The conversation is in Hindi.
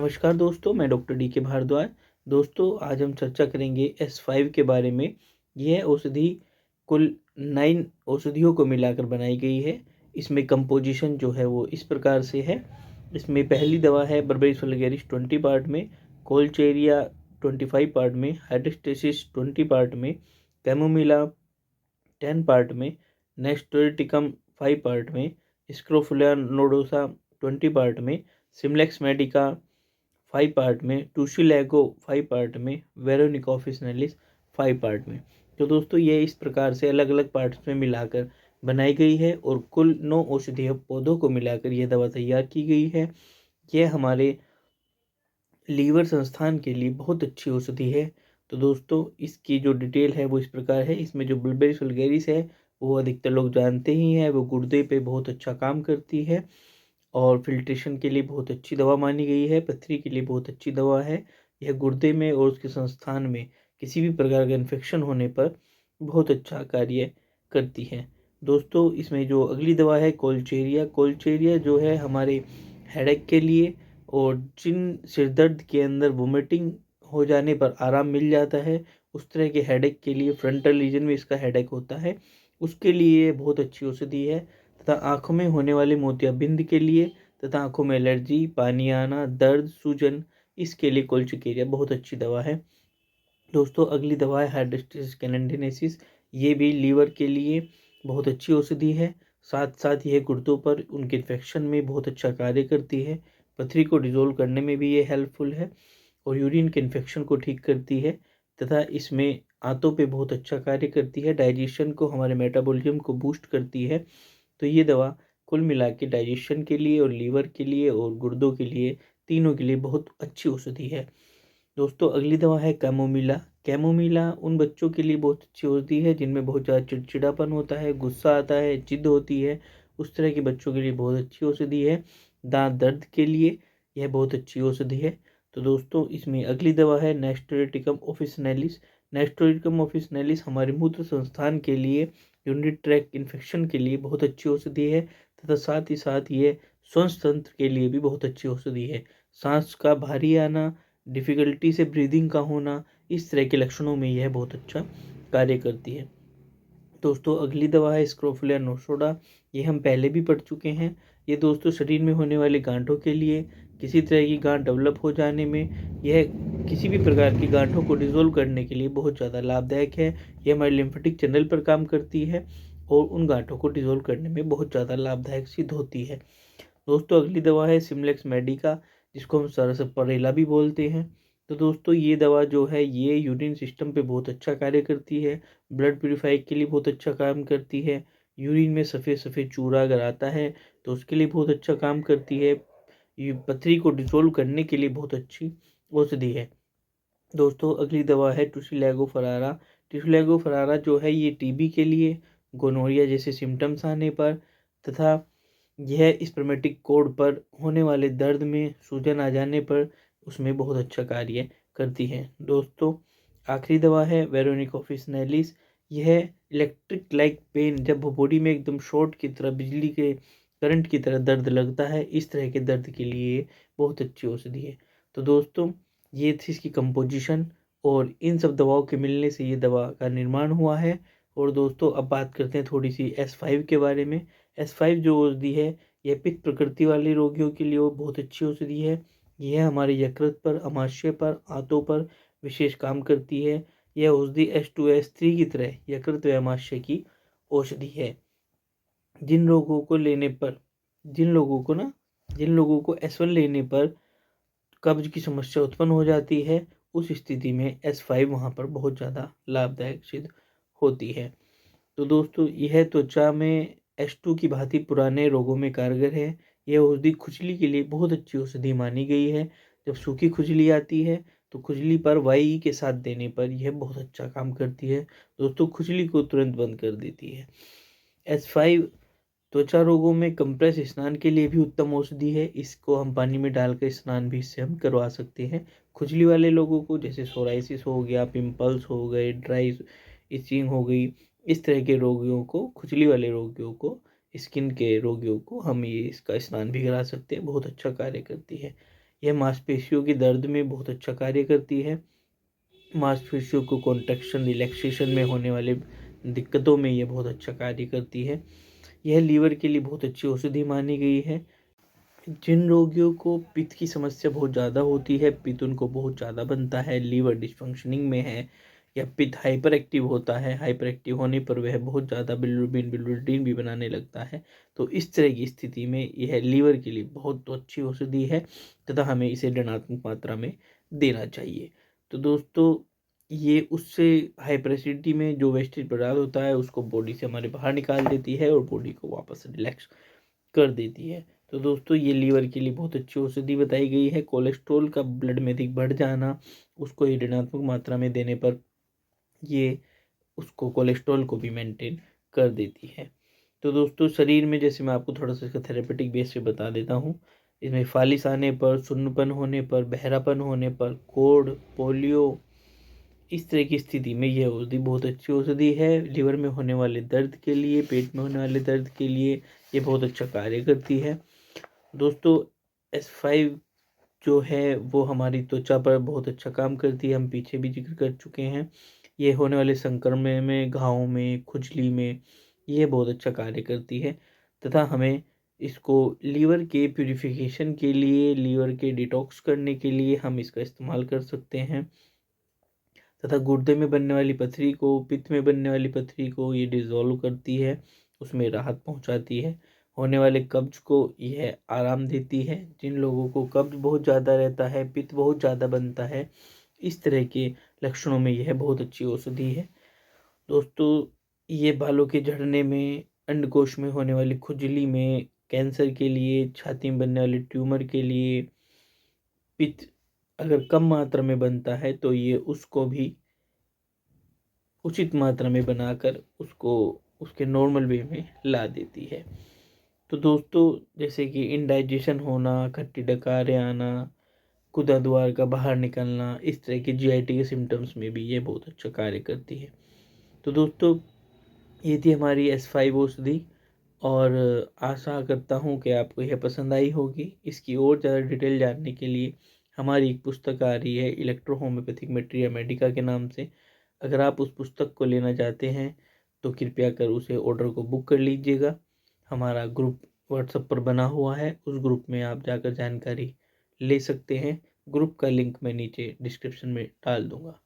नमस्कार दोस्तों, मैं डॉक्टर डी के भारद्वाज। दोस्तों, आज हम चर्चा करेंगे S5 के बारे में। यह औषधि कुल 9 औषधियों को मिलाकर बनाई गई है। इसमें कंपोजिशन जो है वो इस प्रकार से है। इसमें पहली दवा है बर्बेरिस वल्गेरिस 20 पार्ट में, कोलचेरिया 25 पार्ट में, हाइड्रोस्टेसिस 20 पार्ट में, कैमोमिला 10 पार्ट में, नेस्टोरिटिकम 5 पार्ट में, स्क्रोफुलिया नोडोसा 20 पार्ट में, सिमलेक्स मेडिका 5 पार्ट में, टूसिलैगो 5 पार्ट में, वेरोनिका ऑफिसिनालिस 5 पार्ट में। तो दोस्तों, ये इस प्रकार से अलग अलग पार्ट्स में मिलाकर बनाई गई है और कुल 9 औषधीय पौधों को मिलाकर यह दवा तैयार की गई है। यह हमारे लीवर संस्थान के लिए बहुत अच्छी औषधि है। तो दोस्तों, इसकी जो डिटेल है वो इस प्रकार है। इसमें जो बुल्बेरिस वल्गेरिस है वो अधिकतर लोग जानते ही हैं। वो गुर्दे पे बहुत अच्छा काम करती है और फिल्ट्रेशन के लिए बहुत अच्छी दवा मानी गई है। पथरी के लिए बहुत अच्छी दवा है। यह गुर्दे में और उसके संस्थान में किसी भी प्रकार का इन्फेक्शन होने पर बहुत अच्छा कार्य करती है। दोस्तों, इसमें जो अगली दवा है कोलचेरिया। कोलचेरिया जो है हमारे हेडेक के लिए, और जिन सिर दर्द के अंदर वोमिटिंग हो जाने पर आराम मिल जाता है, उस तरह के हेडेक के लिए, फ्रंटल रीजन में इसका हेडेक होता है, उसके लिए ये बहुत अच्छी औषधि है। तथा आँखों में होने वाले मोतियाबिंद के लिए, तथा आँखों में एलर्जी, पानी आना, दर्द, सूजन, इसके लिए कोलचिकेरिया बहुत अच्छी दवा है। दोस्तों, अगली दवा है हाइड्रोस्टेसिस कैनेडिनेसिस। ये भी लीवर के लिए बहुत अच्छी औषधि है। साथ साथ यह गुर्दों पर उनके इन्फेक्शन में बहुत अच्छा कार्य करती है। पथरी को डिजोल्व करने में भी ये हेल्पफुल है और यूरिन के इन्फेक्शन को ठीक करती है। तथा इसमें आंतों पे बहुत अच्छा कार्य करती है। डाइजेशन को, हमारे मेटाबॉलिज्म को बूस्ट करती है। तो ये दवा कुल मिला के डाइजेशन के लिए और लीवर के लिए और गुर्दों के लिए, तीनों के लिए बहुत अच्छी औषधि है। दोस्तों, अगली दवा है कैमोमिला। कैमोमिला उन बच्चों के लिए बहुत अच्छी होती है जिनमें बहुत ज़्यादा चिड़चिड़ापन होता है, गुस्सा आता है, जिद होती है। उस तरह के बच्चों के लिए बहुत अच्छी औषधि है। दांत दर्द के लिए यह बहुत अच्छी औषधि है। तो दोस्तों, इसमें अगली दवा है नेस्टोरिटिकम ऑफिसिनालिस। नेस्टोरिटिकम ऑफिसिनालिस हमारे मूत्र संस्थान के लिए, यूरिनरी ट्रैक्ट इन्फेक्शन के लिए बहुत अच्छी औषधि है। तथा साथ ही साथ ये श्वसन तंत्र के लिए भी बहुत अच्छी औषधि है। सांस का भारी आना, डिफ़िकल्टी से ब्रीदिंग का होना, इस तरह के लक्षणों में यह बहुत अच्छा कार्य करती है। दोस्तों, अगली दवा है स्क्रोफुलिया नोसोडा। ये हम पहले भी पढ़ चुके हैं। ये दोस्तों शरीर में होने वाले गांठों के लिए, किसी तरह की गांठ डेवलप हो जाने में, यह किसी भी प्रकार की गांठों को डिसॉल्व करने के लिए बहुत ज़्यादा लाभदायक है। यह हमारे लिम्फेटिक चैनल पर काम करती है और उन गांठों को डिसॉल्व करने में बहुत ज़्यादा लाभदायक सिद्ध होती है। दोस्तों, अगली दवा है सिमलेक्स मेडिका, जिसको हम सरसपरेला भी बोलते हैं। तो दोस्तों, ये दवा जो है ये यूरिन सिस्टम पे बहुत अच्छा कार्य करती है। ब्लड प्यूरिफाई के लिए बहुत अच्छा काम करती है। यूरिन में सफ़ेद सफ़ेद चूरा अगर आता है तो उसके लिए बहुत अच्छा काम करती है। ये पथरी को डिसॉल्व करने के लिए बहुत अच्छी औषधि है। दोस्तों, अगली दवा है टुसिलैगो फरारा। टुसिलैगो फरारा जो है ये टीबी के लिए, गोनोरिया जैसे सिम्टम्स आने पर, तथा यह स्पर्मेटिक कोड पर होने वाले दर्द में, सूजन आ जाने पर, उसमें बहुत अच्छा कार्य करती है। दोस्तों, आखिरी दवा है वेरोनिका ऑफिसिनालिस। यह इलेक्ट्रिक लाइक पेन, जब बॉडी में एकदम शॉर्ट की तरह, बिजली के करंट की तरह दर्द लगता है, इस तरह के दर्द के लिए बहुत अच्छी औषधि है। तो दोस्तों, ये थी इसकी कंपोजिशन और इन सब दवाओं के मिलने से ये दवा का निर्माण हुआ है। और दोस्तों, अब बात करते हैं थोड़ी सी S5 के बारे में। S5 जो औषधि है यह पित्त प्रकृति वाले रोगियों के लिए बहुत अच्छी औषधि है। यह हमारे यकृत पर, अमाशय पर, आंतों पर विशेष काम करती है। यह औषधि H2S3 की तरह यकृत व अमाशय की औषधि है। जिन लोगों को S1 लेने पर कब्ज की समस्या उत्पन्न हो जाती है, उस स्थिति में S5 वहाँ पर बहुत ज़्यादा लाभदायक सिद्ध होती है। तो दोस्तों, यह त्वचा में H2 की भांति पुराने रोगों में कारगर है। यह औषधि खुजली के लिए बहुत अच्छी औषधि मानी गई है। जब सूखी खुजली आती है तो खुजली पर वाई के साथ देने पर यह बहुत अच्छा काम करती है। दोस्तों, खुजली को तुरंत बंद कर देती है। S5 त्वचा रोगों में कंप्रेस स्नान के लिए भी उत्तम औषधि है। इसको हम पानी में डालकर स्नान भी इससे हम करवा सकते हैं। खुजली वाले लोगों को, जैसे सोराइसिस हो गया, पिंपल्स हो गए, ड्राई इचिंग हो गई, इस तरह के रोगियों को, खुजली वाले रोगियों को, स्किन के रोगियों को हम ये इसका स्नान भी करा सकते हैं। बहुत अच्छा कार्य करती है। यह मांसपेशियों के दर्द में बहुत अच्छा कार्य करती है। मांसपेशियों को कॉन्ट्रैक्शन रिलैक्सेशन में होने वाले दिक्कतों में यह बहुत अच्छा कार्य करती है। यह लीवर के लिए बहुत अच्छी औषधि मानी गई है। जिन रोगियों को पित्त की समस्या बहुत ज़्यादा होती है, पित्त उनको बहुत ज़्यादा बनता है, लीवर डिस्फंक्शनिंग में है या पित्त हाइपर एक्टिव होता है, हाइपर एक्टिव होने पर वह बहुत ज़्यादा बिलिरुबिन भी बनाने लगता है, तो इस तरह की स्थिति में यह लीवर के लिए बहुत अच्छी औषधि है तथा हमें इसे ऋणात्मक मात्रा में देना चाहिए। तो दोस्तों, ये उससे हाइपर एसिडिटी में जो वेस्टेज पदार्थ होता है उसको बॉडी से हमारे बाहर निकाल देती है और बॉडी को वापस रिलैक्स कर देती है। तो दोस्तों, ये लीवर के लिए बहुत अच्छी औषधि बताई गई है। कोलेस्ट्रॉल का ब्लड में अधिक बढ़ जाना, उसको ये ऋणात्मक मात्रा में देने पर ये उसको कोलेस्ट्रॉल को भी मेंटेन कर देती है। तो दोस्तों, शरीर में जैसे मैं आपको थोड़ा सा इसका थेरेपेटिक बेस से बता देता हूँ। इसमें फालिस आने पर, सुन्नपन होने पर, बहरापन होने पर, कोढ़, पोलियो, इस तरह की स्थिति में यह औषधि बहुत अच्छी औषधि है। लीवर में होने वाले दर्द के लिए, पेट में होने वाले दर्द के लिए ये बहुत अच्छा कार्य करती है। दोस्तों, S5 जो है वो हमारी त्वचा पर बहुत अच्छा काम करती है, हम पीछे भी जिक्र कर चुके हैं। ये होने वाले संक्रमण में, घावों में, खुजली में ये बहुत अच्छा कार्य करती है तथा हमें इसको लीवर के प्यूरिफिकेशन के लिए, लीवर के डिटॉक्स करने के लिए हम इसका इस्तेमाल कर सकते हैं तथा गुर्दे में बनने वाली पथरी को, पित्त में बनने वाली पथरी को ये डिज़ोल्व करती है, उसमें राहत पहुंचाती है। होने वाले कब्ज को यह आराम देती है। जिन लोगों को कब्ज बहुत ज़्यादा रहता है, पित्त बहुत ज़्यादा बनता है, इस तरह के लक्षणों में यह बहुत अच्छी औषधि है। दोस्तों, ये बालों के झड़ने में, अंडकोश में होने वाली खुजली में, कैंसर के लिए, छाती में बनने वाले ट्यूमर के लिए, पित्त अगर कम मात्रा में बनता है तो ये उसको भी उचित मात्रा में बनाकर उसको उसके नॉर्मल वे में ला देती है। तो दोस्तों, जैसे कि इंडाइजेशन होना, खट्टी डकारें आना, गुदा द्वार का बाहर निकलना, इस तरह के जीआईटी के सिम्टम्स में भी ये बहुत अच्छा कार्य करती है। तो दोस्तों, ये थी हमारी S5 औषधि और आशा करता हूँ कि आपको यह पसंद आई होगी। इसकी और ज़्यादा डिटेल जानने के लिए हमारी एक पुस्तक आ रही है इलेक्ट्रो होम्योपैथिक मेट्रिया मेडिका के नाम से। अगर आप उस पुस्तक को लेना चाहते हैं तो कृपया कर उसे ऑर्डर को बुक कर लीजिएगा। हमारा ग्रुप व्हाट्सएप पर बना हुआ है, उस ग्रुप में आप जाकर जानकारी ले सकते हैं। ग्रुप का लिंक मैं नीचे डिस्क्रिप्शन में डाल दूँगा।